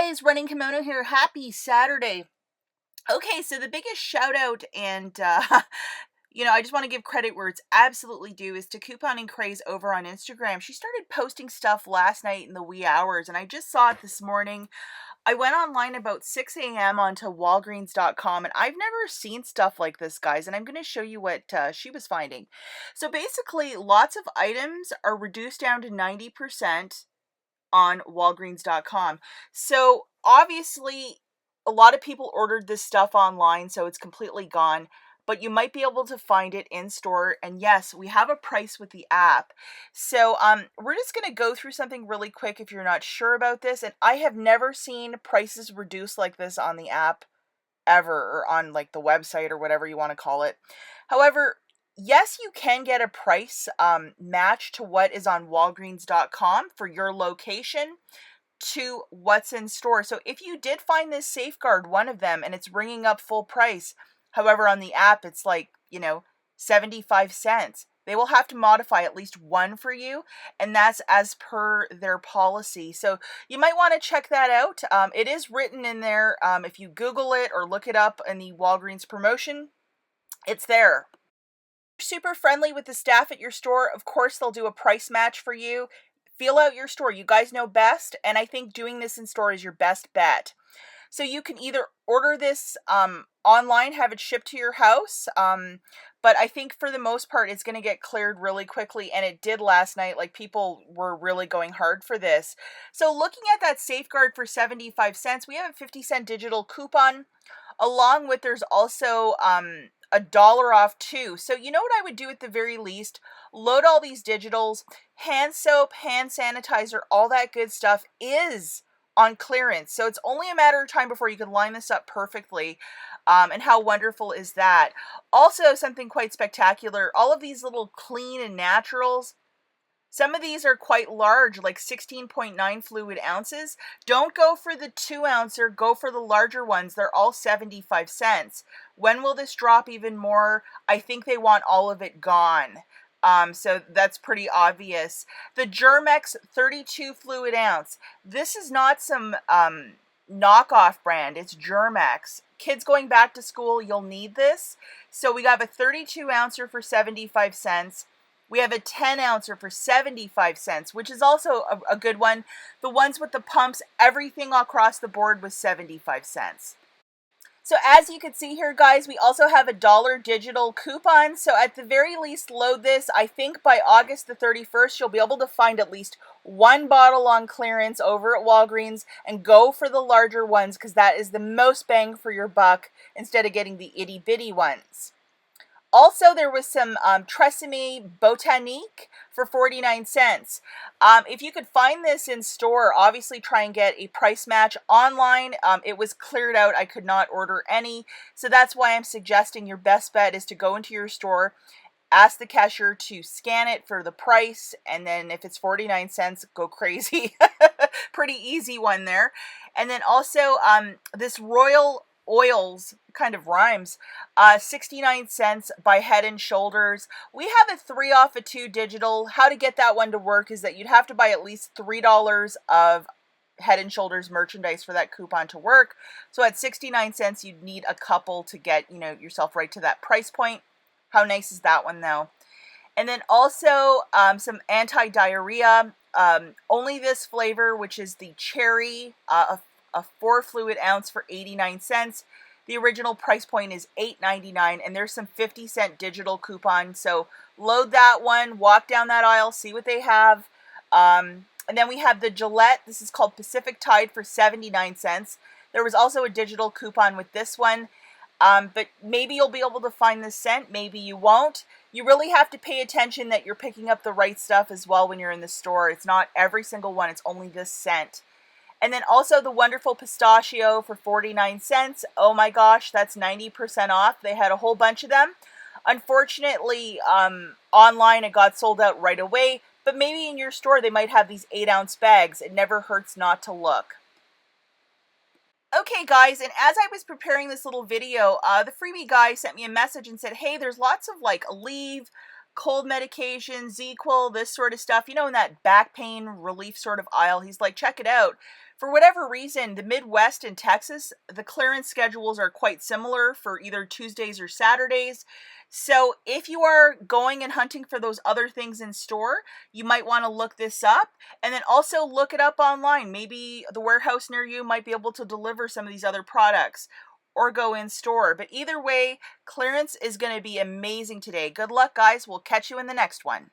guys, Running Kimono here. Happy Saturday. Okay, so the biggest shout out and I just want to give credit where it's absolutely due is to Couponing Craze over on Instagram. She started posting stuff last night in the wee hours, and I just saw it this morning. I went online about 6 a.m. onto Walgreens.com, and I've never seen stuff like this, guys, and I'm going to show you what she was finding. So basically, lots of items are reduced down to 90% on Walgreens.com. So obviously, a lot of people ordered this stuff online, so it's completely gone. But you might be able to find it in store. And yes, we have a price with the app. So we're just going to go through something really quick if you're not sure about this. And I have never seen prices reduced like this on the app ever, or on like the website or whatever you want to call it. However, yes, you can get a price match to what is on Walgreens.com for your location to what's in store. So if you did find this Safeguard, one of them, and it's ringing up full price, however, on the app, it's like, 75 cents. They will have to modify at least one for you, and that's as per their policy. So you might want to check that out. It is written in there. If you Google it or look it up in the Walgreens promotion, it's there. Super friendly with the staff at your store. Of course, they'll do a price match for you. Feel out your store. You guys know best, and I think doing this in store is your best bet. So you can either order this online, have it shipped to your house, but I think for the most part it's going to get cleared really quickly, and it did last night. Like, people were really going hard for this. So looking at that Safeguard for 75 cents, we have a 50-cent digital coupon, along with there's also $1 off too. So you know what I would do at the very least? Load all these digitals. Hand soap, hand sanitizer, all that good stuff is on clearance. So it's only a matter of time before you can line this up perfectly. And how wonderful is that? Also, something quite spectacular, all of these little clean and naturals, some of these are quite large, like 16.9 fluid ounces. Don't go for the 2-ouncer, go for the larger ones. They're all 75 cents. When will this drop even more? I think they want all of it gone. So that's pretty obvious. The Germex 32 fluid ounce. This is not some knockoff brand. It's Germex. Kids going back to school, you'll need this. So we got a 32 ouncer for 75 cents. We have a 10 ouncer for 75 cents, which is also a good one. The ones with the pumps, everything across the board was 75 cents. So as you can see here, guys, we also have a $1 digital coupon. So at the very least, load this. I think by August the 31st, you'll be able to find at least one bottle on clearance over at Walgreens, and go for the larger ones, because that is the most bang for your buck instead of getting the itty bitty ones. Also, there was some Tresemme Botanique for 49 cents. If you could find this in store, obviously try and get a price match. Online, it was cleared out. I could not order any. So that's why I'm suggesting your best bet is to go into your store, ask the cashier to scan it for the price, and then if it's 49 cents, go crazy. Pretty easy one there. And then also this Royal Oils, kind of rhymes, 69 cents by Head and Shoulders. We have a 3 off of 2 digital. How to get that one to work is that you'd have to buy at least $3 of Head and Shoulders merchandise for that coupon to work. So at 69 cents, you'd need a couple to get, yourself right to that price point. How nice is that one, though? And then also some AntiDiarrhea, only this flavor, which is the cherry, a 4 fluid ounce for 89 cents. The original price point is $8.99, and there's some 50-cent digital coupon. So load that one, walk down that aisle, see what they have. And then we have the Gillette. This is called Pacific Tide for 79 cents. There was also a digital coupon with this one. But maybe you'll be able to find this scent, maybe you won't. You really have to pay attention that you're picking up the right stuff as well when you're in the store. It's not every single one, it's only this scent. And then also the wonderful Pistachio for 49 cents. Oh my gosh, that's 90% off. They had a whole bunch of them. Unfortunately, online it got sold out right away, but maybe in your store they might have these 8-ounce bags. It never hurts not to look. Okay, guys, and as I was preparing this little video, the freebie guy sent me a message and said, hey, there's lots of like Aleve, cold medication, ZQL, this sort of stuff, in that back pain relief sort of aisle. He's like, check it out. For whatever reason, the Midwest and Texas, the clearance schedules are quite similar for either Tuesdays or Saturdays. So if you are going and hunting for those other things in store, you might want to look this up, and then also look it up online. Maybe the warehouse near you might be able to deliver some of these other products, or go in store. But either way, clearance is going to be amazing today. Good luck, guys. We'll catch you in the next one.